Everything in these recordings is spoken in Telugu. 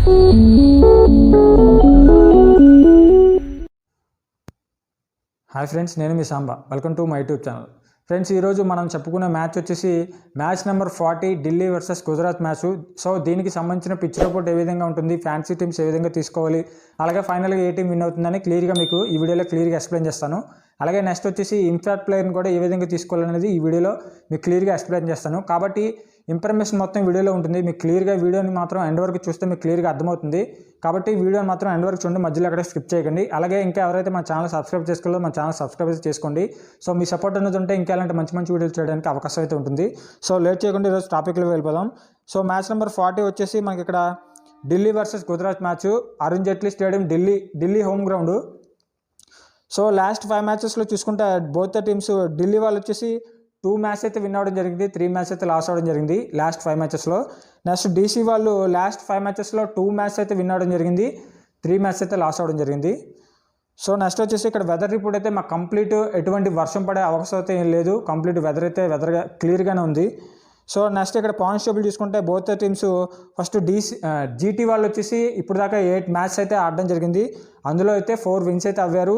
హాయ్ ఫ్రెండ్స్, నేను మీ Samba. Welcome to my YouTube channel. Friends, ఈరోజు మనం చెప్పుకునే మ్యాచ్ వచ్చేసి match number 40 Delhi versus Gujarat match. So దీనికి సంబంధించిన పిచ్ రిపోర్ట్ ఏ విధంగా ఉంటుంది, ఫ్యాన్సీ టీమ్స్ ఏ విధంగా తీసుకోవాలి, అలాగే ఫైనల్గా ఏ టీం విన్ అవుతుందని క్లియర్గా మీకు ఈ వీడియోలో క్లియర్గా ఎక్స్ప్లెయిన్ చేస్తాను. అలాగే నెక్స్ట్ వచ్చేసి ఇంపాక్ట్ ప్లేయర్ని కూడా ఏ విధంగా తీసుకోవాలనేది ఈ వీడియోలో మీకు క్లియర్గా ఎక్స్ప్లెయిన్ చేస్తాను. కాబట్టి ఇన్ఫర్మేషన్ మొత్తం వీడియోలో ఉంటుంది. మీకు క్లియర్గా వీడియోని మాత్రం ఎండ్ వరకు చూస్తే మీకు క్లియర్గా అర్థమవుతుంది. కాబట్టి వీడియోని మాత్రం ఎండ్ వరకు చూడండి, మధ్యలో అక్కడ స్కిప్ చేయకండి. అలాగే ఇంకా ఎవరైతే మన ఛానల్ సబ్స్క్రైబ్ చేసుకోవాలో మన ఛానల్ సబ్స్క్రైబ్ చేసుకోండి. సో మీ సపోర్ట్ అనేది ఉంటే ఇంకా ఇలాంటి మంచి మంచి వీడియోలు చేయడానికి అవకాశం అయితే ఉంటుంది. సో లేట్ చేయకుండా ఈరోజు టాపిక్లో వెళ్ళిపోదాం. సో మ్యాచ్ నెంబర్ 40 వచ్చేసి మనకి ఇక్కడ Delhi versus Gujarat match, Arun Jaitley stadium, Delhi home ground. So last 5 మ్యాచెస్లో చూసుకుంటే బోత్ ద టీమ్స్, ఢిల్లీ వాళ్ళు వచ్చేసి 2 మ్యాచ్ అయితే విన్ అవ్వడం జరిగింది, 3 మ్యాచ్ అయితే లాస్ అవ్వడం జరిగింది లాస్ట్ 5 మ్యాచెస్లో. నెక్స్ట్ డీసీ వాళ్ళు లాస్ట్ 5 మ్యాచెస్లో 2 మ్యాచ్ అయితే విన్ అవ్వడం జరిగింది, 3 మ్యాచ్ అయితే లాస్ అవ్వడం జరిగింది. సో నెక్స్ట్ వచ్చేసి ఇక్కడ వెదర్ రిపోర్ట్ అయితే మాకు కంప్లీట్ ఎటువంటి వర్షం పడే అవకాశం అయితే ఏం లేదు, కంప్లీట్ వెదర్గా క్లియర్గానే ఉంది. సో నెక్స్ట్ ఇక్కడ పాయింట్స్ టేబుల్ చూసుకుంటే బోత్ టీమ్స్ ఫస్ట్ జీటీ వాళ్ళు వచ్చేసి ఇప్పుడు దాకా 8 మ్యాచ్ అయితే ఆడడం జరిగింది. అందులో అయితే 4 విన్స్ అయితే అవ్వారు,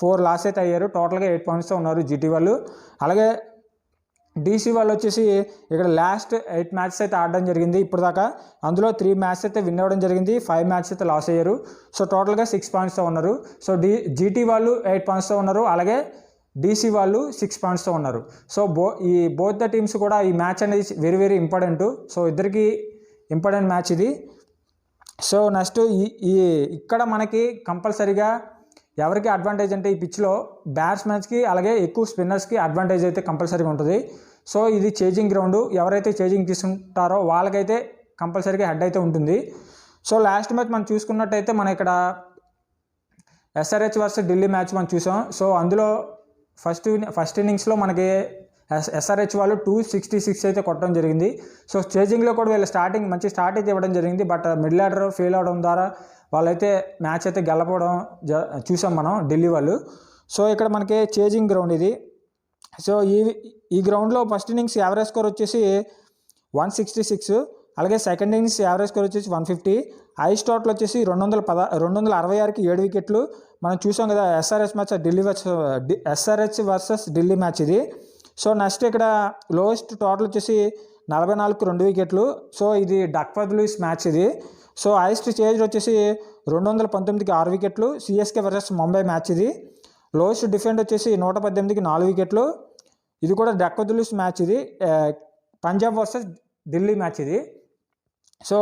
4 లాస్ అయితే అయ్యారు. టోటల్గా 8 పాయింట్స్తో ఉన్నారు జీటీ వాళ్ళు. అలాగే డీసీ వాళ్ళు వచ్చేసి ఇక్కడ లాస్ట్ 8 మ్యాచెస్ అయితే ఆడడం జరిగింది ఇప్పుడు దాకా. అందులో 3 మ్యాచ్ అయితే విన్ అవ్వడం జరిగింది, 5 మ్యాచ్ అయితే లాస్ అయ్యారు. సో టోటల్గా 6 పాయింట్స్తో ఉన్నారు. సో జీటీ వాళ్ళు 8 పాయింట్స్తో ఉన్నారు, అలాగే డీసీ వాళ్ళు 6 పాయింట్స్తో ఉన్నారు. సో బోత్ ద టీమ్స్ కూడా ఈ మ్యాచ్ అనేది వెరీ వెరీ ఇంపార్టెంట్. సో ఇద్దరికి ఇంపార్టెంట్ మ్యాచ్ ఇది. సో నెక్స్ట్ ఇక్కడ మనకి కంపల్సరీగా ఎవరికి అడ్వాంటేజ్ అంటే ఈ పిచ్లో బ్యాట్స్మెన్స్కి అలాగే ఎక్కువ స్పిన్నర్స్కి అడ్వాంటేజ్ అయితే కంపల్సరీగా ఉంటుంది. సో ఇది చేజింగ్ గ్రౌండ్, ఎవరైతే చేజింగ్ తీసుకుంటారో వాళ్ళకైతే కంపల్సరీగా హెడ్ అయితే ఉంటుంది. సో లాస్ట్ మ్యాచ్ మనం చూసుకున్నట్టయితే మన ఇక్కడ ఎస్ఆర్హెచ్ వర్సెస్ ఢిల్లీ మ్యాచ్ మనం చూసాం. సో అందులో ఫస్ట్ ఇన్నింగ్స్లో మనకి ఎస్ఆర్హెచ్ వాళ్ళు 266 అయితే కొట్టడం జరిగింది. సో చేజింగ్లో కూడా వీళ్ళు మంచి స్టార్ట్ అయితే ఇవ్వడం జరిగింది. బట్ మిడిల్ ఆర్డర్ ఫెయిల్ అవడం ద్వారా వాళ్ళైతే మ్యాచ్ అయితే గెలపడం చూసాం మనం ఢిల్లీ వాళ్ళు. సో ఇక్కడ మనకి చేజింగ్ గ్రౌండ్ ఇది. సో ఈ గ్రౌండ్లో ఫస్ట్ ఇన్నింగ్స్ యావరేజ్ స్కోర్ వచ్చేసి 166, అలాగే సెకండ్ ఇన్నింగ్స్ యావరేజ్ స్కోర్ వచ్చేసి 150, హైయెస్ట్ టోటల్ వచ్చేసి 266కి 7 వికెట్లు. మనం చూసాం కదా ఎస్ఆర్హెచ్ వర్సెస్ ఢిల్లీ మ్యాచ్ ఇది. సో నెక్స్ట్ ఇక్కడ లోయెస్ట్ టోటల్ వచ్చేసి 44కి 2 వికెట్లు. సో ఇది డక్వర్త్ లూయిస్ మ్యాచ్ ఇది. సో హైయెస్ట్ చేంజ్ వచ్చేసి 219కి 6 వికెట్లు, సిఎస్కే వర్సెస్ ముంబై మ్యాచ్ ఇది. లోయెస్ట్ డిఫెండ్ వచ్చేసి 118కి 4 వికెట్లు. ఇది కూడా డక్వర్త్ లూయిస్ మ్యాచ్ ఇది, పంజాబ్ వర్సెస్ ఢిల్లీ మ్యాచ్ ఇది. సో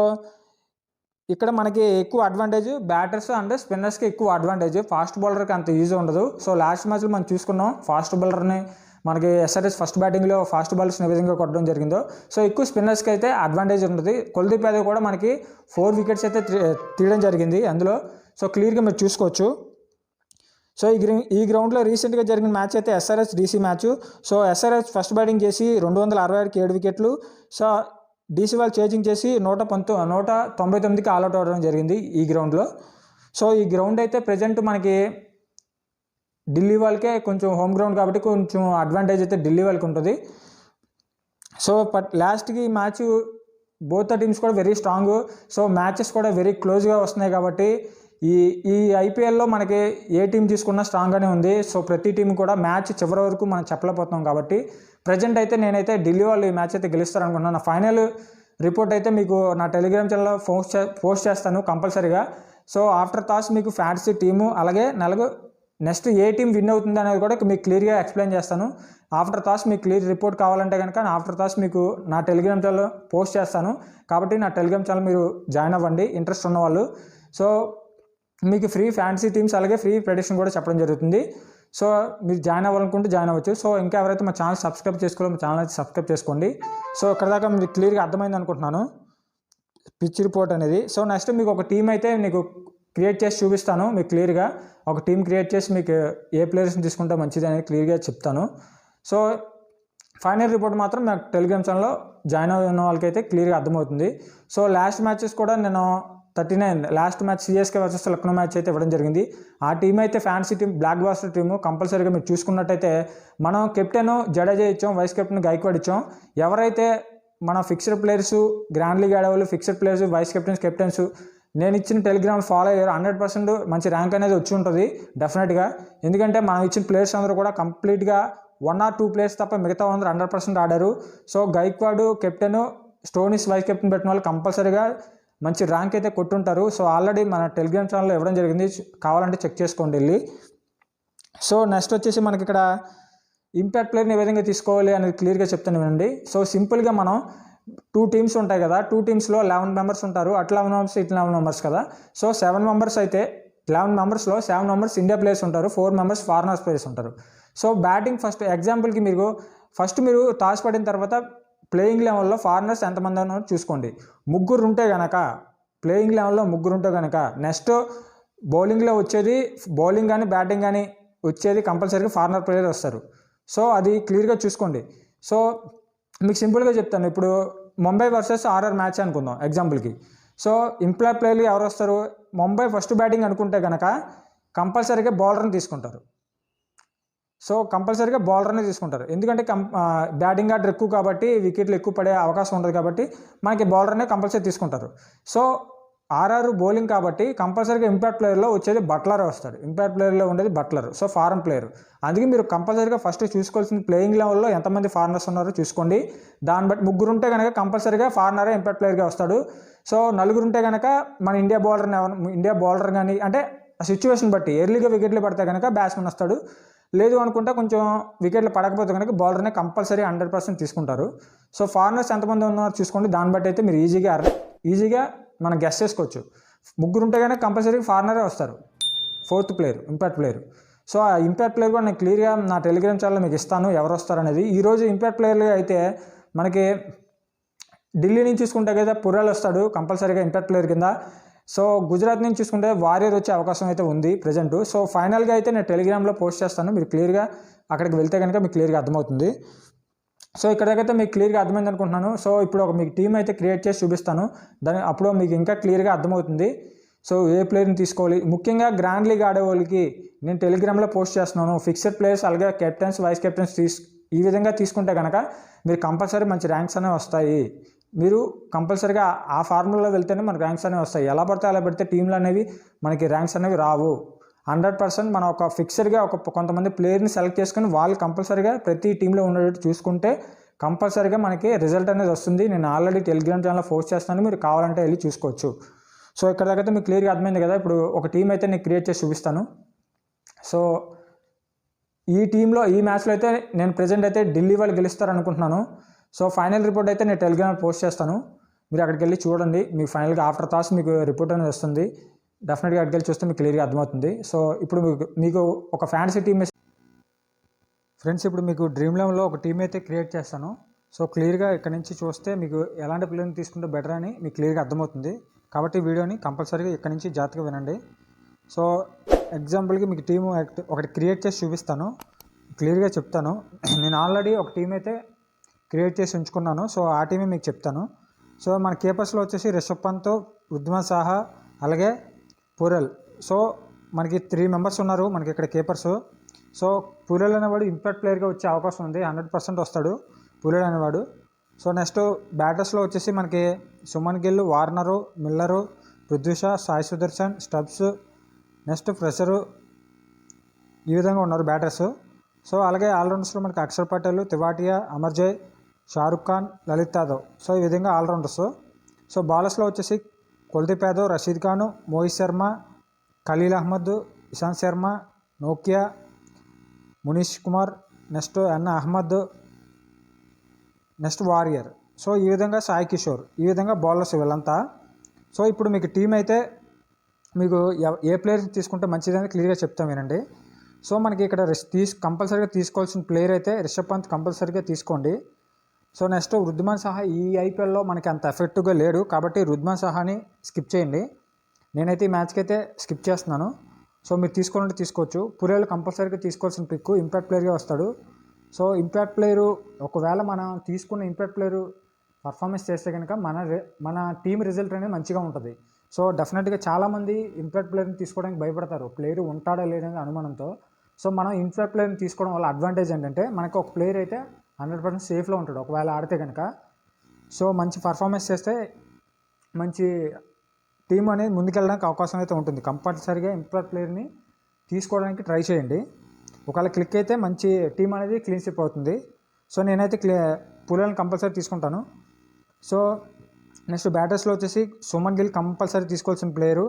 ఇక్కడ మనకి ఎక్కువ అడ్వాంటేజ్ బ్యాటర్స్ అండ్ స్పిన్నర్స్కి ఎక్కువ అడ్వాంటేజ్, ఫాస్ట్ బౌలర్కి అంత ఈజీ ఉండదు. సో లాస్ట్ మ్యాచ్లో మనం చూసుకున్నాం ఫాస్ట్ బౌలర్ని, మనకి ఎస్ఆర్హెచ్ ఫస్ట్ బ్యాటింగ్లో ఫాస్ట్ బాల్స్ని ఏ విధంగా కొట్టడం జరిగిందో. సో ఎక్కువ స్పిన్నర్స్కి అయితే అడ్వాంటేజ్ ఉంటుంది. కుల్దీప్ యాదవ్ కూడా మనకి 4 వికెట్స్ అయితే తీయడం జరిగింది అందులో. సో క్లియర్గా మీరు చూసుకోవచ్చు. సో ఈ గ్రౌండ్లో రీసెంట్గా జరిగిన మ్యాచ్ అయితే SRH DC match. So SRH first batting చేసి 266కి 7 వికెట్లు. సో డీసీ వాళ్ళు చేజింగ్ చేసి 199కి ఆల్అౌట్ అవ్వడం జరిగింది ఈ గ్రౌండ్లో. సో ఈ గ్రౌండ్ అయితే ప్రజెంట్ మనకి ఢిల్లీ వాళ్ళకే కొంచెం హోమ్ గ్రౌండ్ కాబట్టి కొంచెం అడ్వాంటేజ్ అయితే ఢిల్లీ వాళ్ళకి ఉంటుంది. సో లాస్ట్కి ఈ మ్యాచ్ బోత్ ద టీమ్స్ కూడా వెరీ స్ట్రాంగ్. సో మ్యాచెస్ కూడా వెరీ క్లోజ్గా వస్తున్నాయి కాబట్టి ఈ ఐపీఎల్లో మనకి ఏ టీం తీసుకున్నా స్ట్రాంగ్గానే ఉంది. సో ప్రతి టీం కూడా మ్యాచ్ చివరి వరకు మనం చెప్పలేకపోతున్నాం కాబట్టి ప్రజెంట్ అయితే నేనైతే ఢిల్లీ వాళ్ళు ఈ మ్యాచ్ అయితే గెలుస్తారనుకుంటున్నాను. నా ఫైనల్ రిపోర్ట్ అయితే మీకు నా టెలిగ్రామ్ ఛానల్లో పోస్ట్ చేస్తాను కంపల్సరీగా. సో ఆఫ్టర్ టాస్ మీకు ఫ్యాన్సీ టీము అలాగే నెక్స్ట్ ఏ టీం విన్ అవుతుంది అనేది కూడా మీకు క్లియర్గా ఎక్స్ప్లెయిన్ చేస్తాను. ఆఫ్టర్ టాస్ మీకు క్లియర్ రిపోర్ట్ కావాలంటే కనుక ఆఫ్టర్ టాస్ మీకు నా టెలిగ్రామ్ ఛానల్లో పోస్ట్ చేస్తాను. కాబట్టి నా టెలిగ్రామ్ ఛానల్ మీరు జాయిన్ అవ్వండి ఇంట్రెస్ట్ ఉన్నవాళ్ళు. సో మీకు ఫ్రీ ఫ్యాన్సీ టీమ్స్ అలాగే ఫ్రీ ప్రెడిక్షన్ కూడా చెప్పడం జరుగుతుంది. సో మీరు జాయిన్ అవ్వాలనుకుంటే జాయిన్ అవ్వచ్చు. సో ఇంకా ఎవరైతే మా ఛానల్ సబ్స్క్రైబ్ చేసుకోవాలో మా ఛానల్ అయితే సబ్స్క్రైబ్ చేసుకోండి. సో ఇక్కడ దాకా మీకు క్లియర్గా అర్థమైంది అనుకుంటున్నాను పిచ్ రిపోర్ట్ అనేది. సో నెక్స్ట్ మీకు ఒక టీం అయితే మీకు క్రియేట్ చేసి చూపిస్తాను. మీకు క్లియర్గా ఒక టీం క్రియేట్ చేసి మీకు ఏ ప్లేయర్స్ని తీసుకుంటే మంచిది అనేది క్లియర్గా చెప్తాను. సో ఫైనల్ రిపోర్ట్ మాత్రం నాకు టెలిగ్రామ్ ఛానల్లో జాయిన్ అయిన వాళ్ళకైతే క్లియర్గా అర్థమవుతుంది. సో లాస్ట్ మ్యాచెస్ కూడా నేను 39 last match CSK versus Lucknow match అయితే ఇవ్వడం జరిగింది. ఆ టీం అయితే fancy team, blockbuster team. కంపల్సరీగా మీరు చూసుకున్నట్టయితే మనం కెప్టెన్ జడేజా ఇచ్చాం, వైస్ కెప్టెన్ గైక్వాడ్ ఇచ్చాం. ఎవరైతే మన ఫిక్స్డ్ ప్లేయర్స్ గ్రాండ్ లీగ్ ఆడేవాళ్ళు ఫిక్స్డ్ ప్లేయర్స్ వైస్ కెప్టెన్స్ నేను ఇచ్చిన టెలిగ్రామ్ ఫాలో అయ్యారు 100% మంచి ర్యాంక్ అనేది వచ్చి ఉంటుంది డెఫినెట్గా. ఎందుకంటే మనం ఇచ్చిన ప్లేయర్స్ అందరూ కూడా కంప్లీట్గా 1 or 2 ప్లేయర్స్ తప్ప మిగతా అందరూ 100% ఆడారు. So Gaikwad captain, Stoinis vice captain పెట్టిన వాళ్ళు కంపల్సరీగా మంచి ర్యాంక్ అయితే కొట్టుంటారు. సో ఆల్రెడీ మన టెలిగ్రామ్ ఛానల్లో ఇవ్వడం జరిగింది, కావాలంటే చెక్ చేసుకోండి వెళ్ళి. సో నెక్స్ట్ వచ్చేసి మనకి ఇక్కడ ఇంపాక్ట్ ప్లేయర్ని ఏ విధంగా తీసుకోవాలి అనేది క్లియర్గా చెప్తాను వినండి. సో సింపుల్గా మనం 2 టీమ్స్ ఉంటాయి కదా, 2 టీమ్స్లో 11 మెంబర్స్ ఉంటారు. అటు 11 మెంబర్స్ ఇటు 11 మెంబర్స్ కదా. సో 7 మెంబర్స్ అయితే 11 మెంబర్స్లో 7 మెంబర్స్ ఇండియా ప్లేయర్స్ ఉంటారు, 4 మెంబర్స్ ఫారినర్స్ ప్లేయర్స్ ఉంటారు. సో బ్యాటింగ్ ఫస్ట్ ఎగ్జాంపుల్కి మీరు టాస్ పడిన తర్వాత ప్లేయింగ్ లెవెల్లో ఫారినర్స్ ఎంతమంది ఉన్నారో చూసుకోండి. ముగ్గురు ఉంటే కనుక ప్లేయింగ్ లెవెల్లో ముగ్గురు ఉంటే కనుక నెక్స్ట్ బౌలింగ్లో వచ్చేది, బౌలింగ్ కానీ బ్యాటింగ్ కానీ వచ్చేది కంపల్సరీగా ఫారినర్ ప్లేయర్ వస్తారు. సో అది క్లియర్గా చూసుకోండి. సో మీకు సింపుల్గా చెప్తాను, ఇప్పుడు ముంబై వర్సెస్ ఆర్ఆర్ మ్యాచ్ అనుకుందాం ఎగ్జాంపుల్కి. సో ఇంపాక్ట్ ప్లేయర్లు ఎవరు వస్తారు? ముంబై ఫస్ట్ బ్యాటింగ్ అనుకుంటే కనుక కంపల్సరీగా బౌలర్ని తీసుకుంటారు. సో కంపల్సరీగా బౌలర్ని తీసుకుంటారు, ఎందుకంటే బ్యాటింగ్ ఆర్డర్ ఎక్కువ కాబట్టి వికెట్లు ఎక్కువ పడే అవకాశం ఉంటుంది కాబట్టి మనకి బౌలర్నే కంపల్సరీ తీసుకుంటారు. సో ఆర్ఆర్ బౌలింగ్ కాబట్టి కంపల్సరీగా ఇంపాక్ట్ ప్లేయర్లో వచ్చేది బట్లర్ వస్తాడు. ఇంపాక్ట్ ప్లేయర్లో ఉండేది బట్లర్, సో ఫారెన్ ప్లేయర్. అందుకే మీరు కంపల్సరీగా ఫస్ట్ చూసుకోవాల్సిన ప్లేయింగ్ లెవెల్లో ఎంతమంది ఫారినర్స్ ఉన్నారో చూసుకోండి. దాన్ని బట్టి ముగ్గురు ఉంటే కనుక కంపల్సరీగా ఫారినరే ఇంపాక్ట్ ప్లేయర్గా వస్తాడు. సో నలుగురు ఉంటే కనుక మన ఇండియా బౌలర్ కానీ, అంటే సిచ్యువేషన్ బట్టి ఎర్లీగా వికెట్లు పడితే కనుక బ్యాట్స్మెన్ వస్తాడు, లేదు అనుకుంటే కొంచెం వికెట్లు పడకపోతే కనుక బౌలర్నే కంపల్సరీ 100% తీసుకుంటారు. సో ఫారినర్స్ ఎంతమంది ఉన్నారో చూసుకోండి, దాన్ని బట్టి అయితే మీరు ఈజీగా మనం గెస్ చేసుకోవచ్చు. ముగ్గురు ఉంటే కనుక కంపల్సరీ ఫారినరే వస్తారు, 4th player impact player. So ఆ ఇంపాక్ట్ ప్లేయర్ కూడా నేను క్లియర్గా నా టెలిగ్రామ్ ఛానల్లో మీకు ఇస్తాను ఎవరు వస్తారనేది. ఈరోజు ఇంపాక్ట్ ప్లేయర్లు అయితే మనకి ఢిల్లీ నుంచి చూసుకుంటే కదా పురాల్ వస్తాడు కంపల్సరీగా ఇంపాక్ట్ ప్లేయర్ కింద. సో గుజరాత్ నుంచి చూసుకుంటే వారియర్ వచ్చే అవకాశం అయితే ఉంది ప్రజెంట్. సో ఫైనల్గా అయితే నేను టెలిగ్రామ్లో పోస్ట్ చేస్తాను, మీరు క్లియర్గా అక్కడికి వెళ్తే కనుక మీకు క్లియర్గా అర్థమవుతుంది. సో ఇక్కడికైతే మీకు క్లియర్గా అర్థమైంది అనుకుంటున్నాను. సో ఇప్పుడు మీకు టీం అయితే క్రియేట్ చేసి చూపిస్తాను, అప్పుడు మీకు ఇంకా క్లియర్గా అర్థమవుతుంది. సో ఏ ప్లేయర్ని తీసుకోవాలి, ముఖ్యంగా గ్రాండ్ లీగ్ ఆడే వాళ్ళకి నేను టెలిగ్రామ్లో పోస్ట్ చేస్తున్నాను. ఫిక్స్డ్ ప్లేయర్స్ అలాగే కెప్టెన్స్ వైస్ కెప్టెన్స్ ఈ విధంగా తీసుకుంటే కనుక మీరు కంపల్సరీ మంచి ర్యాంక్స్ అనేవి వస్తాయి. మీరు కంపల్సరీగా ఆ ఫార్ములాలో వెళ్తేనే మనకు ర్యాంక్స్ అనేవి వస్తాయి. ఎలా పడితే అలా పెడితే టీంలు అనేవి మనకి ర్యాంక్స్ అనేవి రావు. 100% మనం ఒక ఫిక్స్డ్గా కొంతమంది ప్లేయర్ని సెలెక్ట్ చేసుకుని వాళ్ళు కంపల్సరీగా ప్రతి టీంలో ఉండేటట్టు చూసుకుంటే కంపల్సరీగా మనకి రిజల్ట్ అనేది వస్తుంది. నేను ఆల్రెడీ టెలిగ్రామ్ ఛానల్లో పోస్ట్ చేస్తాను, మీరు కావాలంటే వెళ్ళి చూసుకోవచ్చు. సో ఇక్కడ దగ్గర మీకు క్లియర్గా అర్థమైంది కదా. ఇప్పుడు ఒక టీం అయితే నేను క్రియేట్ చేసి చూపిస్తాను. సో ఈ టీంలో ఈ మ్యాచ్లో అయితే నేను ప్రజెంట్ అయితే ఢిల్లీ వాళ్ళు గెలుస్తారనుకుంటున్నాను. సో ఫైనల్ రిపోర్ట్ అయితే నేను టెలిగ్రామ్లో పోస్ట్ చేస్తాను, మీరు అక్కడికి వెళ్ళి చూడండి. మీకు ఫైనల్గా ఆఫ్టర్ టాస్ మీకు రిపోర్ట్ అనేది వస్తుంది, డెఫినెట్గా అక్కడికి వెళ్ళి చూస్తే మీకు క్లియర్గా అర్థమవుతుంది. సో ఇప్పుడు మీకు ఒక ఫ్యాన్సీ టీమ్ ఫ్రెండ్స్, ఇప్పుడు మీకు డ్రీమ్ లెవెన్లో ఒక టీం అయితే క్రియేట్ చేస్తాను. సో క్లియర్గా ఇక్కడ నుంచి చూస్తే మీకు ఎలాంటి ప్లేయర్ని తీసుకుంటే బెటర్ అని మీకు క్లియర్గా అర్థమవుతుంది. కాబట్టి వీడియోని కంపల్సరీగా ఇక్కడ నుంచి జాగ్రత్తగా వినండి. సో ఎగ్జాంపుల్కి మీకు టీము ఒకటి క్రియేట్ చేసి చూపిస్తాను, క్లియర్గా చెప్తాను. నేను ఆల్రెడీ ఒక టీం అయితే క్రియేట్ చేసి ఉంచుకున్నాను, సో ఆ టీమే మీకు చెప్తాను. సో మన కీపర్స్లో వచ్చేసి రిషబ్ పంత్, వృద్ధిమాన్ సాహా అలాగే పురల్. సో మనకి 3 మెంబర్స్ ఉన్నారు మనకి ఇక్కడ కీపర్స్. సో పురల్ అనేవాడు ఇంపాక్ట్ ప్లేయర్గా వచ్చే అవకాశం ఉంది, 100% వస్తాడు పురల్ అనేవాడు. సో నెక్స్ట్ బ్యాటర్స్లో వచ్చేసి మనకి Shubman Gill, Warner, Miller, Prithvi Shaw, Sai Sudharsan, Stubbs, next Fraser, ఈ విధంగా ఉన్నారు బ్యాటర్స్. సో అలాగే ఆల్రౌండర్స్లో మనకి అక్షర్ పటేల్, తివాటియా, అమర్జయ్, షారుఖ్ ఖాన్, లలిత్ యాదవ్. సో ఈ విధంగా ఆల్రౌండర్స్. సో బౌలర్స్లో వచ్చేసి కుల్దీప్ యాదవ్, రషీద్ ఖాన్, మోహిత్ శర్మ, ఖలీల్ అహ్మద్, ఇషాంత్ శర్మ, నోకియా, Mukesh Kumar, next N Ahmad, next Warrier. So ఈ విధంగా సాయి కిషోర్, ఈ విధంగా బౌలర్స్ వీళ్ళంతా. సో ఇప్పుడు మీకు టీం అయితే మీకు ఏ ప్లేయర్ తీసుకుంటే మంచిదని క్లియర్గా చెప్తాం వినండి. సో మనకి ఇక్కడ కంపల్సరీగా తీసుకోవాల్సిన ప్లేయర్ అయితే రిషబ్ పంత్ కంపల్సరీగా తీసుకోండి. సో నెక్స్ట్ వృద్ధిమాన్ సాహా ఈ ఐపీఎల్లో మనకి అంత ఎఫెక్టివ్గా లేడు కాబట్టి వృద్ధిమాన్ సాహాని స్కిప్ చేయండి. నేనైతే ఈ మ్యాచ్కి అయితే స్కిప్ చేస్తున్నాను. సో మీరు తీసుకోవాలంటే తీసుకోవచ్చు. పురేల్ కంపల్సరీగా తీసుకోవాల్సిన పిక్, ఇంపాక్ట్ ప్లేయర్గా వస్తాడు. సో ఇంపాక్ట్ ప్లేయరు ఒకవేళ మనం తీసుకున్న ఇంపాక్ట్ ప్లేయరు పర్ఫార్మెన్స్ చేస్తే కనుక మన టీం రిజల్ట్ అనేది మంచిగా ఉంటుంది. సో డెఫినెట్గా చాలామంది ఇంపాక్ట్ ప్లేయర్ని తీసుకోవడానికి భయపడతారు, ప్లేయర్ ఉంటాడా లేదనే అనుమానంతో. సో మనం ఇంపాక్ట్ ప్లేయర్ని తీసుకోవడం వల్ల అడ్వాంటేజ్ ఏంటంటే మనకు ఒక ప్లేయర్ అయితే 100% సేఫ్లో ఉంటాడు ఒకవేళ ఆడితే కనుక. సో మంచి పర్ఫార్మెన్స్ చేస్తే మంచి టీం అనేది ముందుకెళ్ళడానికి అవకాశం అయితే ఉంటుంది. కంపల్సరీగా ఇంపార్ట్ ప్లేయర్ని తీసుకోవడానికి ట్రై చేయండి. ఒకవేళ క్లిక్ అయితే మంచి టీం అనేది క్లీన్ స్వీప్ అవుతుంది. సో నేనైతే పుల్లలను కంపల్సరీ తీసుకుంటాను. సో నెక్స్ట్ బ్యాటర్స్లో వచ్చేసి సుమన్ గిల్ కంపల్సరీ తీసుకోవాల్సిన ప్లేయరు.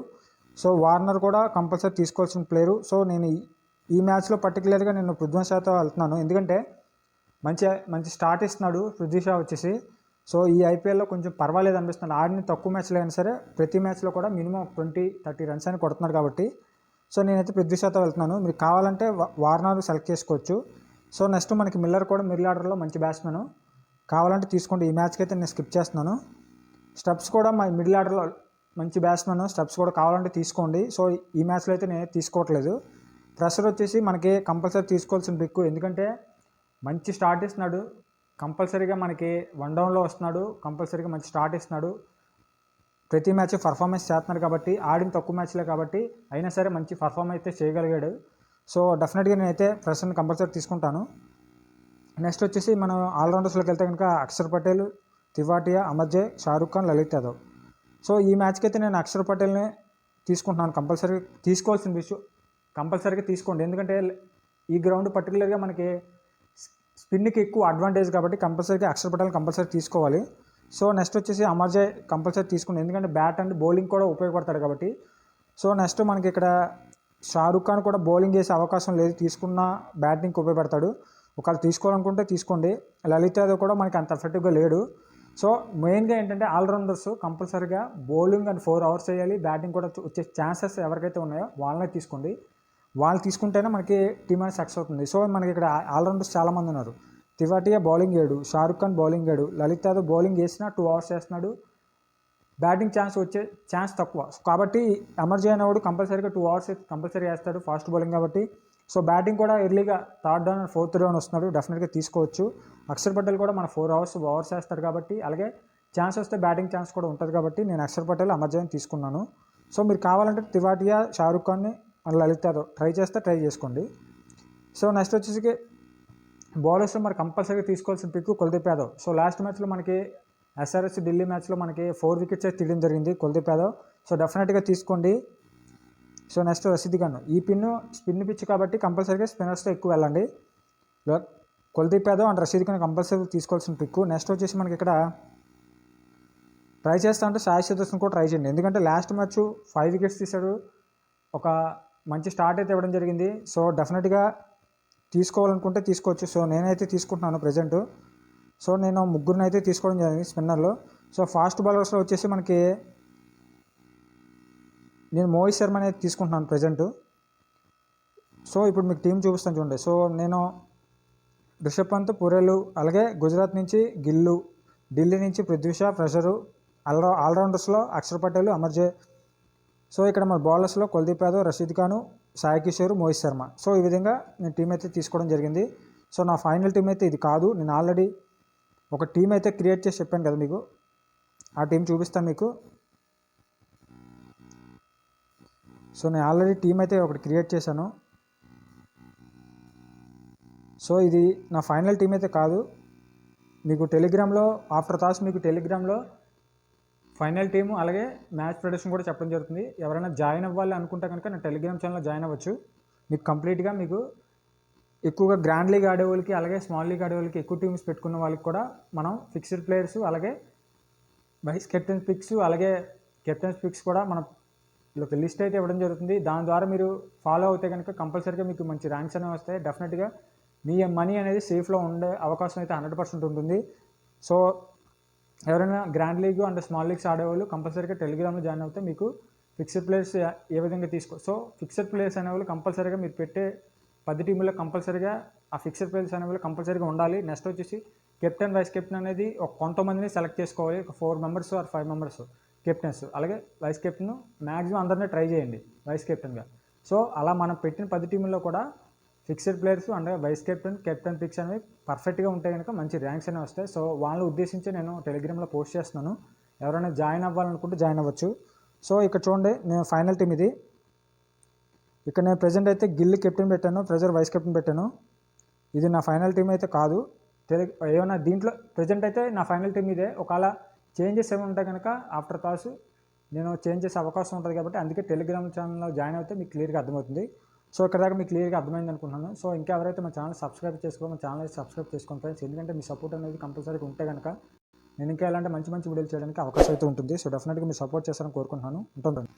సో వార్నర్ కూడా కంపల్సరీ తీసుకోవాల్సిన ప్లేయరు. సో నేను ఈ మ్యాచ్లో పర్టికులర్గా నేను పృథ్వీ షాతో వెళ్తున్నాను. ఎందుకంటే మంచి స్టార్ట్ ఇస్తున్నాడు పృథ్వీ షా వచ్చేసి. సో ఈ ఐపీఎల్లో కొంచెం పర్వాలేదు అనిపిస్తున్నాడు. ఆడిన తక్కువ మ్యాచ్లో అయినా సరే ప్రతి మ్యాచ్లో కూడా మినిమం 20-30 రన్స్ అని కొడుతున్నాడు కాబట్టి సో నేనైతే పృథ్వీ షాతో వెళ్తున్నాను. మీరు కావాలంటే వార్నర్ సెలెక్ట్ చేసుకోవచ్చు. సో నెక్స్ట్ మనకి మిల్లర్ కూడా మిడిల్ ఆర్డర్లో మంచి బ్యాట్స్మెన్, కావాలంటే తీసుకోండి. ఈ మ్యాచ్కి అయితే నేను స్కిప్ చేస్తున్నాను. స్టెప్స్ కూడా మా మిడిల్ ఆర్డర్లో మంచి బ్యాట్స్మెన్, స్టెప్స్ కూడా కావాలంటే తీసుకోండి. సో ఈ మ్యాచ్లో అయితే నేను తీసుకోవట్లేదు. ప్రెషర్ వచ్చేసి మనకి కంపల్సరీ తీసుకోవాల్సిన పిక్, ఎందుకంటే మంచి స్టార్ట్ ఇస్తున్నాడు. కంపల్సరీగా మనకి 1 డౌన్లో వస్తున్నాడు, కంపల్సరీగా మంచి స్టార్ట్ ఇస్తున్నాడు. ప్రతి మ్యాచ్ పర్ఫార్మెన్స్ చేస్తున్నాడు కాబట్టి, ఆడిన తక్కువ మ్యాచ్లే కాబట్టి అయినా సరే మంచి పర్ఫార్మెన్స్ అయితే చేయగలిగాడు. సో డెఫినెట్గా నేనైతే ప్రెషర్ని కంపల్సరీ తీసుకుంటాను. నెక్స్ట్ వచ్చేసి మనం ఆల్రౌండర్స్లోకి వెళ్తే కనుక అక్షర్ పటేల్, తివాటియా, అమర్జే, షారుఖ్ ఖాన్, లలిత్ యాదవ్. సో ఈ మ్యాచ్కి అయితే నేను అక్షర్ పటేల్ని తీసుకుంటున్నాను. కంపల్సరీ తీసుకోవాల్సిన విషయం, కంపల్సరీగా తీసుకోండి. ఎందుకంటే ఈ గ్రౌండ్ పర్టికులర్గా మనకి స్పిన్కి ఎక్కువ అడ్వాంటేజ్ కాబట్టి కంపల్సరీగా అక్షర్ పటేల్ కంపల్సరీ తీసుకోవాలి. సో నెక్స్ట్ వచ్చేసి అమర్జే కంపల్సరీ తీసుకోండి, ఎందుకంటే బ్యాట్ అండ్ బౌలింగ్ కూడా ఉపయోగపడతాడు కాబట్టి. సో నెక్స్ట్ మనకి ఇక్కడ షారుఖ్ ఖాన్ కూడా బౌలింగ్ చేసే అవకాశం లేదు, తీసుకున్న బ్యాటింగ్కి ఉపయోగపడతాడు. ఒకవేళ తీసుకోవాలనుకుంటే తీసుకోండి. లలిత్ యాదవ్ కూడా మనకి అంత ఎఫెక్టివ్గా లేడు. సో మెయిన్గా ఏంటంటే ఆల్రౌండర్స్ కంపల్సరీగా బౌలింగ్ అండ్ 4 అవర్స్ చేయాలి, బ్యాటింగ్ కూడా వచ్చే ఛాన్సెస్ ఎవరికైతే ఉన్నాయో వాళ్ళనే తీసుకోండి. వాళ్ళు తీసుకుంటేనే మనకి టీం అనేది సక్సెస్ అవుతుంది. సో మనకి ఇక్కడ ఆల్రౌండర్స్ చాలామంది ఉన్నారు. తివాటియా బౌలింగ్ వేయడు, షారుఖ్ ఖాన్ బౌలింగ్ వేయడు, లలిత్ యాదవ్ బౌలింగ్ వేసినా 2 అవర్స్ చేస్తున్నాడు, బ్యాటింగ్ ఛాన్స్ వచ్చే ఛాన్స్ తక్కువ. కాబట్టి అమర్జే అనేవాడు కంపల్సరీగా 2 అవర్స్ కంపల్సరీ వేస్తాడు, ఫాస్ట్ బౌలింగ్ కాబట్టి. సో బ్యాటింగ్ కూడా ఎర్లీగా 3rd down and 4th down వస్తున్నాడు, డెఫినెట్గా తీసుకోవచ్చు. అక్షర్ పటేల్ కూడా మన 4 అవర్స్ వేస్తాడు కాబట్టి, అలాగే ఛాన్స్ వస్తే బ్యాటింగ్ ఛాన్స్ కూడా ఉంటుంది కాబట్టి నేను అక్షర్ పటేల్, అమర్జేని తీసుకున్నాను. సో మీరు కావాలంటే తివాటియా, షారుఖ్ ఖాన్ని, లలిత్ యాదవ్ ట్రై చేసుకోండి. సో నెక్స్ట్ వచ్చేసి బౌలర్స్లో మరి కంపల్సరీగా తీసుకోవాల్సిన pick Kuldeep Yadav. So last మ్యాచ్లో మనకి SRH ఢిల్లీ మ్యాచ్లో మనకి 4 వికెట్స్ అయితే తీయడం జరిగింది కుల్దీప్ యాదవ్. సో డెఫినెట్గా తీసుకోండి. సో నెక్స్ట్ రషీద్ ఖాన్, ఈ స్పిన్ పిచ్ కాబట్టి కంపల్సరీగా స్పిన్నర్స్తో ఎక్కువ వెళ్ళండి. కుల్దీప్ యాదవ్ అండ్ రషీద్ ఖాన్ కంపల్సరీ తీసుకోవాల్సిన పిక్. నెక్స్ట్ వచ్చేసి మనకి ఇక్కడ ట్రై చేస్తా అంటే సాయి సుదర్శన్ కూడా ట్రై చేయండి, ఎందుకంటే లాస్ట్ మ్యాచ్ 5 వికెట్స్ తీశాడు, ఒక మంచి స్టార్ట్ అయితే ఇవ్వడం జరిగింది. సో డెఫినెట్గా తీసుకోవాలనుకుంటే తీసుకోవచ్చు. సో నేనైతే తీసుకుంటున్నాను ప్రజెంట్. సో నేను 3 అయితే తీసుకోవడం జరిగింది స్పిన్నర్లో. సో ఫాస్ట్ బౌలర్స్లో వచ్చేసి మనకి నేను మోహిత్ శర్మ అనేది తీసుకుంటున్నాను ప్రజెంట్. సో ఇప్పుడు మీకు టీం చూపిస్తాను చూడండి. సో నేను రిషబ్ పంత్, పురేలు, అలాగే గుజరాత్ నుంచి గిల్లు, ఢిల్లీ నుంచి పృథ్వీ షా, ప్రెషరు, ఆల్రౌండర్స్లో అక్షర్ పటేల్, అమర్జే. సో ఇక్కడ మన బౌలర్స్లో కుల్దీప్ యాదవ్, రషీద్ ఖాన్, సాయి కిషోర్, మోహిత్ శర్మ. సో ఈ విధంగా నేను టీం అయితే తీసుకోవడం జరిగింది. సో నా ఫైనల్ టీం అయితే ఇది కాదు, నేను ఆల్రెడీ ఒక టీం అయితే క్రియేట్ చేసి చెప్పాను కదా మీకు, ఆ టీం చూపిస్తాను మీకు. సో నేను ఆల్రెడీ టీం అయితే ఒకటి క్రియేట్ చేశాను. సో ఇది నా ఫైనల్ టీం అయితే కాదు, మీకు టెలిగ్రామ్లో ఆఫ్టర్ టాస్ మీకు టెలిగ్రామ్లో ఫైనల్ టీము అలాగే మ్యాచ్ ప్రెడిక్షన్ కూడా చెప్పడం జరుగుతుంది. ఎవరైనా జాయిన్ అవ్వాలి అనుకుంటే కనుక నా టెలిగ్రామ్ ఛానల్లో జాయిన్ అవ్వచ్చు. మీకు కంప్లీట్గా మీకు ఎక్కువగా గ్రాండ్ లీగ్ ఆడే వాళ్ళకి అలాగే స్మాల్ లీగ్ ఆడే వాళ్ళకి ఎక్కువ టీమ్స్ పెట్టుకున్న వాళ్ళకి కూడా మనం ఫిక్స్డ్ ప్లేయర్స్ అలాగే వైస్ కెప్టెన్స్ పిక్స్ అలాగే కెప్టెన్స్ పిక్స్ కూడా మనం లిస్ట్ అయితే ఇవ్వడం జరుగుతుంది. దాని ద్వారా మీరు ఫాలో అవుతే కనుక కంపల్సరీగా మీకు మంచి ర్యాంక్స్ అనేవి వస్తాయి. డెఫినెట్గా మీ మనీ అనేది సేఫ్లో ఉండే అవకాశం అయితే 100% ఉంటుంది. సో ఎవరైనా grand league and small leagues ఆడేవాళ్ళు కంపల్సరీగా టెలిగ్రామ్లో జాయిన్ అవుతే మీకు ఫిక్స్డ్ ప్లేయర్స్ ఏ విధంగా సో ఫిక్స్డ్ ప్లేయర్స్ అనేవాళ్ళు కంపల్సరీగా మీరు పెట్టే 10 టీముల్లో కంపల్సరీగా ఆ ఫిక్స్డ్ ప్లేయర్స్ అనేవాళ్ళు కంపల్సరీగా ఉండాలి. నెక్స్ట్ వచ్చేసి కెప్టెన్, వైస్ కెప్టెన్ అనేది కొంతమందిని సెలెక్ట్ చేసుకోవాలి, ఒక 4 మెంబర్స్ ఆర్ 5 మెంబర్స్ కెప్టెన్స్, అలాగే వైస్ కెప్టెన్ మ్యాక్సిమం అందరినీ ట్రై చేయండి వైస్ కెప్టెన్గా. సో అలా మనం పెట్టిన 10 టీముల్లో కూడా fixed players and vice captain picks అనేవి పర్ఫెక్ట్గా ఉంటే కనుక మంచి ర్యాంక్స్ అనేవి వస్తాయి. సో వాళ్ళని ఉద్దేశించి నేను టెలిగ్రామ్లో పోస్ట్ చేస్తున్నాను, ఎవరైనా జాయిన్ అవ్వాలనుకుంటే జాయిన్ అవ్వచ్చు. సో ఇక్కడ చూడండి, నేను ఫైనల్ టీం ఇది. ఇక్కడ నేను ప్రజెంట్ అయితే గిల్ కెప్టెన్ పెట్టాను, ప్రెజర్ వైస్ కెప్టెన్ పెట్టాను. ఇది నా ఫైనల్ టీం అయితే కాదు, ఏమైనా దీంట్లో ప్రజెంట్ అయితే నా ఫైనల్ టీం ఇదే. ఒకవేళ చేంజెస్ ఏమైనా ఉంటే కనుక ఆఫ్టర్ టాస్ నేను చేంజ్ చేసే అవకాశం ఉంటుంది కాబట్టి అందుకే టెలిగ్రామ్ ఛానల్లో జాయిన్ అయితే మీకు క్లియర్గా అర్థమవుతుంది. సో ఇక్కడ దాకా మీకు క్లియర్గా అర్థమైంది అనుకుంటున్నాను. సో ఇంకా ఎవరైతే మా ఛానల్ సబ్స్క్రైబ్ చేసుకోమో మా ఛానల్ అయితే సబ్స్క్రైబ్ చేసుకోండి ఫ్రెండ్స్. ఎందుకంటే మీ సపోర్ట్ అనేది కంపల్సరీగా ఉంటే కనుక నేను ఇంకా ఎలాంటి మంచి మంచి వీడియోలు చేయడానికి అవకాశం అయితే ఉంటుంది. సో డెఫినెట్గా మీరు సపోర్ట్ చేస్తారని కోరుకుంటున్నాను. ఉంటుంది.